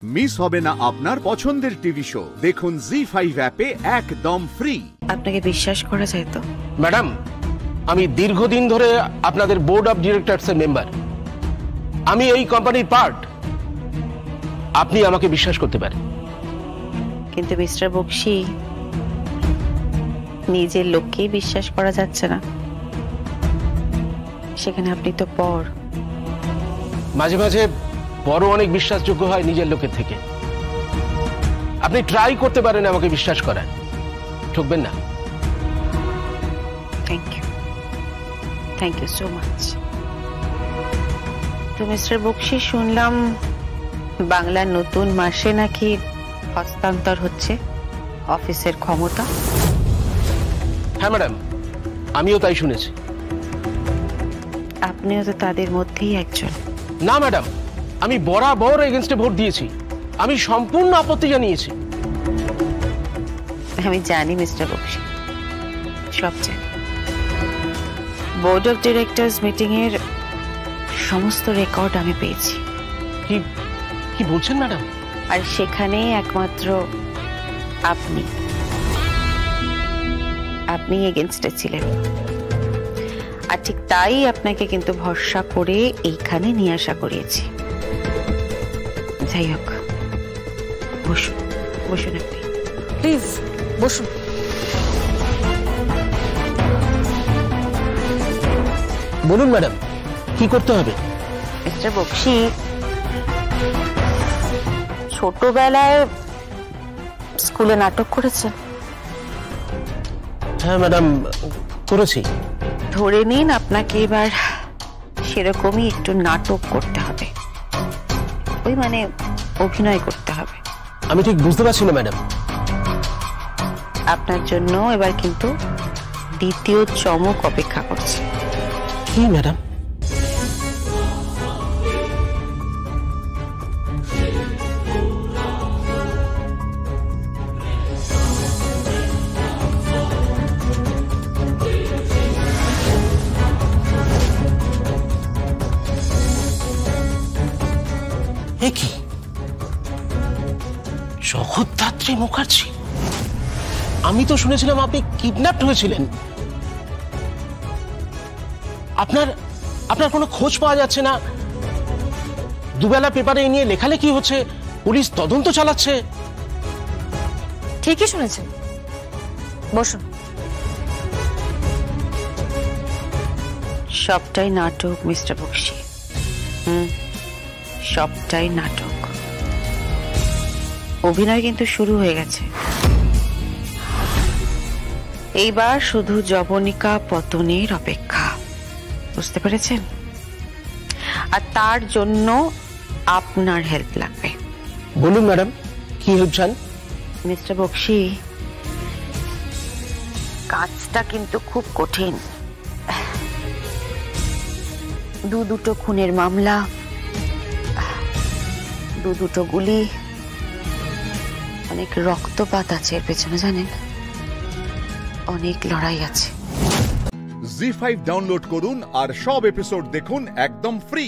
Miss হবে না আপনার পছন্দের টিভি শো। দেখুন জি5 অ্যাপে একদম ফ্রি। আপনাকে বিশ্বাস করা যায় তো? ম্যাডাম, আমি দীর্ঘদিন ধরে আপনাদের বোর্ড অফ ডিরেক্টরস এর মেম্বার। আমি এই কোম্পানির পার্ট। আপনি আমাকে বিশ্বাস করতে পারেন। কিন্তু মিস্টার বক্সি, নিজের লোককেই বিশ্বাস করা যাচ্ছে না, সেখানে আপনি তো পর। মাঝে মাঝে বড় অনেক বিশ্বাসযোগ্য হয় নিজের লোকের থেকে। আপনি ট্রাই করতে পারেন আমাকে বিশ্বাস করার, ঠকবেন না। Thank you so much. তো মিস্টার বক্সি, শুনলাম বাংলার নতুন মাসে নাকি হস্তান্তর হচ্ছে অফিসের ক্ষমতা। হ্যাঁ ম্যাডাম, আমিও তাই শুনেছি। আপনিও তো তাদের মধ্যেই একজন। না ম্যাডাম, আমি বরাবর এগেইনস্টে ভোট দিয়েছি। আমি সম্পূর্ণ আপত্তি জানিয়েছি। আমি জানি মিস্টার বক্সি, সব জানি। বোর্ড অফ ডিরেক্টরস মিটিং এর সমস্ত রেকর্ড আমি পেয়েছি। কি বলছেন ম্যাডাম? আর সেখানে একমাত্র আপনি এগেইনস্টে ছিলেন। আর ঠিক তাই আপনাকে কিন্তু ভরসা করে এইখানে নিয়ে আসা করিয়েছি। যাই হোক, বসুন বসুন, আপনি প্লিজ বসুন। বলুন ম্যাডাম, কি করতে হবে? মিস্টার বক্সি, ছোটবেলায় স্কুলে নাটক করেছেন? হ্যাঁ ম্যাডাম, করেছি। ধরে নিন আপনাকে এবার সেরকমই একটু নাটক করতে হবে, ওই মানে অভিনয় করতে হবে। আমি ঠিক বুঝতে পারছি না ম্যাডাম। আপনার জন্য এবার কিন্তু দ্বিতীয় চমক অপেক্ষা করছে। কি ম্যাডাম? কি জগদ্ধাত্রী মুখার্জি? আমি তো শুনেছিলাম আপনি কিডন্যাপড হয়েছিলেন। আপনার কোনো খোঁজ পাওয়া যাচ্ছে না। দুবেলা পেপারে নিয়ে লেখালেখি হচ্ছে, পুলিশ তদন্ত চালাচ্ছে। ঠিকই শুনেছেন, বসুন। সবটাই নাটক মিস্টার বক্সি। সবটাই নাটক। অভিনয় কিন্তু শুরু হয়ে গেছে। এইবার শুধু যবনিকা পতনের অপেক্ষা, বুঝতে পেরেছেন? আর তার জন্য আপনার হেল্প লাগবে। বলুন ম্যাডাম, কি হেল্প চান? মিস্টার বক্সি, কাজটা কিন্তু খুব কঠিন। দুটো খুনের মামলা, দুটো গুলি, অনেক রক্তপাত আছে এর পেছনে, জানেন? অনেক লড়াই আছে। জি5 ডাউনলোড করুন আর সব এপিসোড দেখুন একদম ফ্রি।